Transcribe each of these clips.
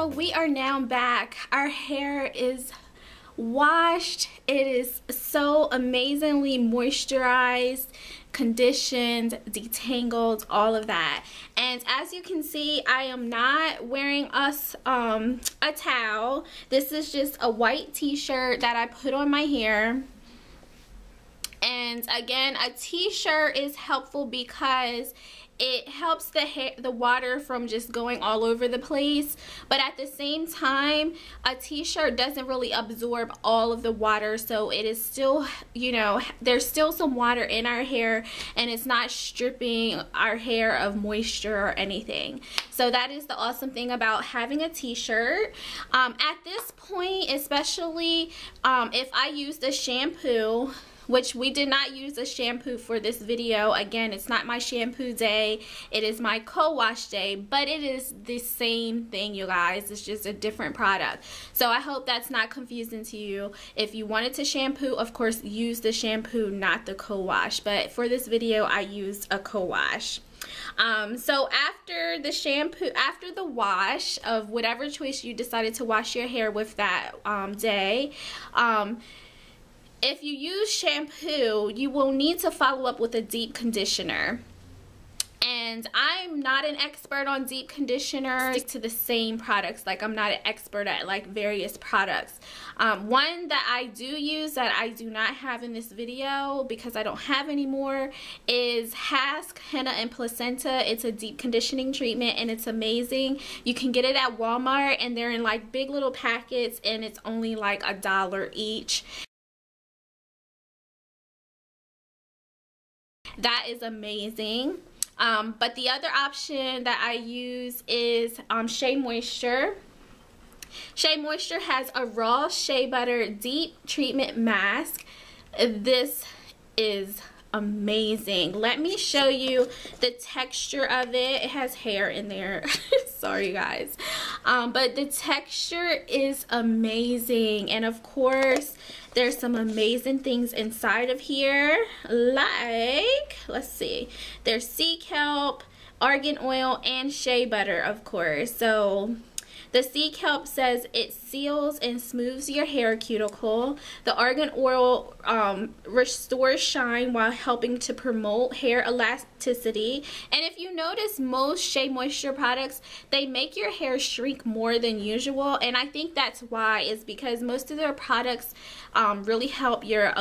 So we are now back. Our hair is washed. It is so amazingly moisturized, conditioned, detangled, all of that. And as you can see, I am not wearing a towel. This is just a white t-shirt that I put on my hair. And again, a t-shirt is helpful because it helps the water from just going all over the place, but at the same time, a t-shirt doesn't really absorb all of the water, so it is still, you know, there's still some water in our hair, and it's not stripping our hair of moisture or anything. So that is the awesome thing about having a t-shirt. At this point, especially if I use the shampoo, which we did not use a shampoo for this video. Again, it's not my shampoo day. It is my co-wash day, but it is the same thing, you guys. It's just a different product. So I hope that's not confusing to you. If you wanted to shampoo, of course, use the shampoo, not the co-wash. But for this video, I used a co-wash. So after the shampoo, after the wash of whatever choice you decided to wash your hair with that day, if you use shampoo, you will need to follow up with a deep conditioner. And I'm not an expert on deep conditioners. Stick to the same products. Like, I'm not an expert at like various products. One that I do use that I do not have in this video because I don't have anymore is Hask Henna and Placenta. It's a deep conditioning treatment and it's amazing. You can get it at Walmart and they're in like big little packets and it's only like $1 each. That is amazing. But the other option that I use is Shea Moisture. Shea Moisture has a raw shea butter deep treatment mask. This is amazing. Let me show you the texture of it. It has hair in there. Sorry guys. But the texture is amazing, and of course there's some amazing things inside of here, like, let's see, there's sea kelp, argan oil, and shea butter, of course. So the sea kelp says it seals and smooths your hair cuticle. The argan oil restores shine while helping to promote hair elasticity. And if you notice, most Shea Moisture products, they make your hair shrink more than usual. And I think that's why, is because most of their products really help your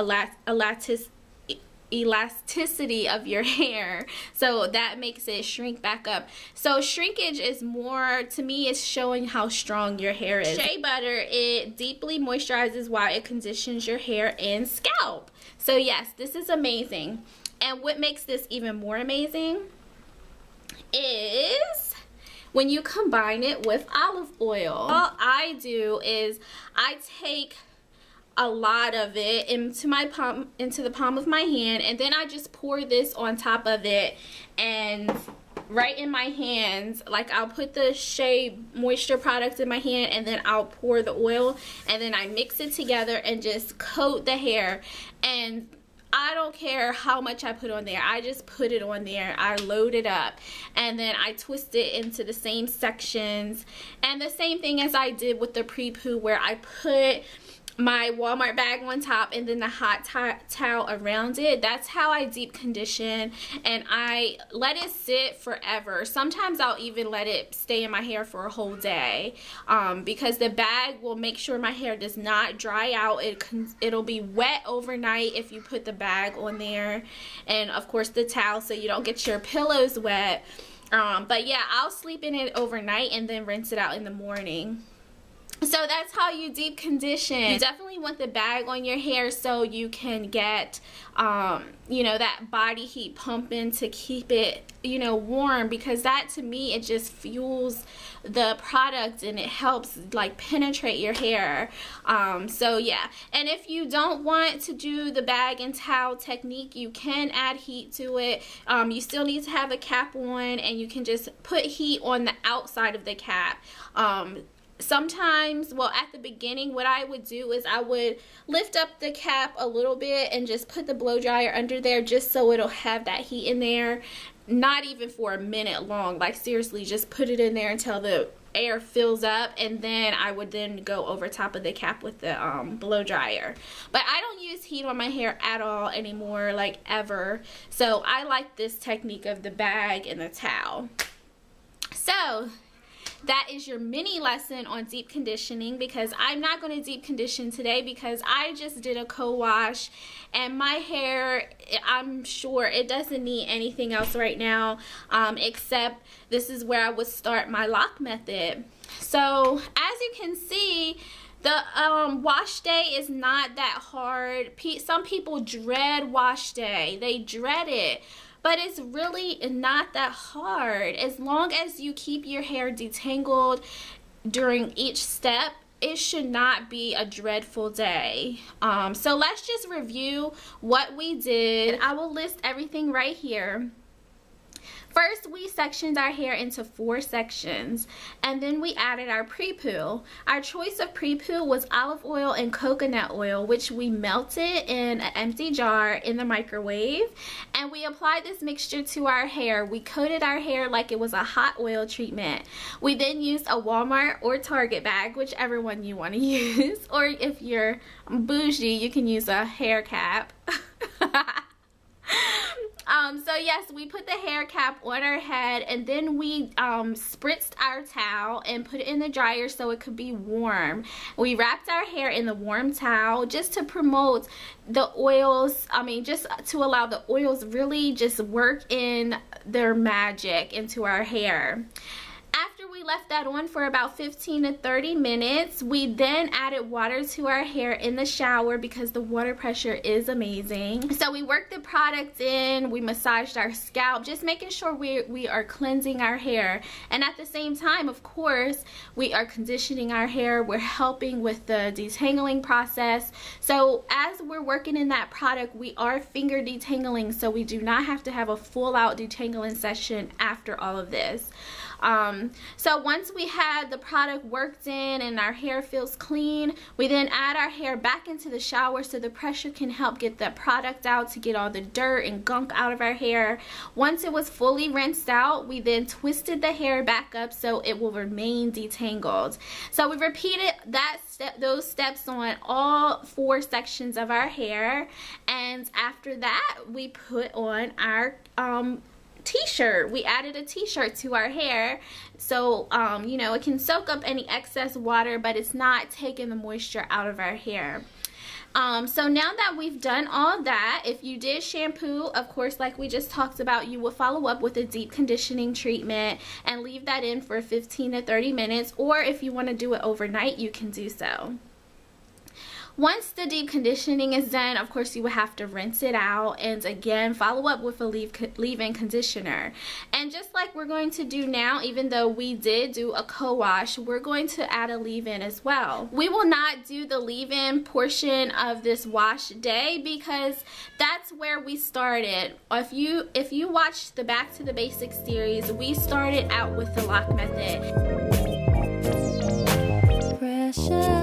elasticity of your hair, so that makes it shrink back up. So shrinkage is more, to me, is showing how strong your hair is. Shea Butter, it deeply moisturizes while it conditions your hair and scalp. So yes, this is amazing. And what makes this even more amazing is when you combine it with olive oil. All I do is I take a lot of it into my palm, into the palm of my hand, and then I just pour this on top of it, and right in my hands, like I'll put the Shea Moisture product in my hand and then I'll pour the oil and then I mix it together and just coat the hair. And I don't care how much I put on there, I just put it on there, I load it up, and then I twist it into the same sections. And the same thing as I did with the pre-poo, where I put my Walmart bag on top and then the hot towel around it. That's how I deep condition, and I let it sit forever. Sometimes I'll even let it stay in my hair for a whole day, because the bag will make sure my hair does not dry out. It'll be wet overnight if you put the bag on there, and of course the towel, so you don't get your pillows wet. But yeah, I'll sleep in it overnight and then rinse it out in the morning. So that's how you deep condition. You definitely want the bag on your hair so you can get, you know, that body heat pumping to keep it, you know, warm, because that, to me, it just fuels the product and it helps like penetrate your hair. So yeah, and if you don't want to do the bag and towel technique, you can add heat to it. You still need to have a cap on, and you can just put heat on the outside of the cap. Sometimes, well, at the beginning, what I would do is I would lift up the cap a little bit and just put the blow dryer under there, just so it'll have that heat in there. Not even for a minute long, like seriously, just put it in there until the air fills up, and then I would then go over top of the cap with the blow dryer. But I don't use heat on my hair at all anymore, like ever. So I like this technique of the bag and the towel. So that is your mini lesson on deep conditioning, because I'm not going to deep condition today because I just did a co-wash and my hair, I'm sure it doesn't need anything else right now, except this is where I would start my lock method. So as you can see, the wash day is not that hard. Some people dread wash day. They dread it. But it's really not that hard. As long as you keep your hair detangled during each step, it should not be a dreadful day. So let's just review what we did. I will list everything right here. First, we sectioned our hair into 4 sections, and then we added our pre-poo. Our choice of pre-poo was olive oil and coconut oil, which we melted in an empty jar in the microwave, and we applied this mixture to our hair. We coated our hair like it was a hot oil treatment. We then used a Walmart or Target bag, whichever one you want to use, or if you're bougie, you can use a hair cap. So yes, we put the hair cap on our head, and then we spritzed our towel and put it in the dryer so it could be warm. We wrapped our hair in the warm towel just to promote the oils, just to allow the oils really just work in their magic into our hair. After we left that on for about 15 to 30 minutes, we then added water to our hair in the shower because the water pressure is amazing. So we worked the product in, we massaged our scalp, just making sure we are cleansing our hair. And at the same time, of course, we are conditioning our hair. We're helping with the detangling process. So as we're working in that product, we are finger detangling, so we do not have to have a full out detangling session after all of this. So once we had the product worked in and our hair feels clean, we then add our hair back into the shower so the pressure can help get the product out to get all the dirt and gunk out of our hair. Once it was fully rinsed out, we then twisted the hair back up so it will remain detangled. So we repeated those steps on all 4 sections of our hair, and after that we put on our t-shirt. We added a t-shirt to our hair so you know, it can soak up any excess water, but it's not taking the moisture out of our hair. So now that we've done all that, if you did shampoo, of course, like we just talked about, you will follow up with a deep conditioning treatment and leave that in for 15 to 30 minutes, or if you want to do it overnight, you can do so. Once the deep conditioning is done, of course, you will have to rinse it out and again follow up with a leave-in conditioner. And just like we're going to do now, even though we did do a co-wash, we're going to add a leave-in as well. We will not do the leave-in portion of this wash day because that's where we started. If you watched the Back to the Basics series, we started out with the lock method. Pressure.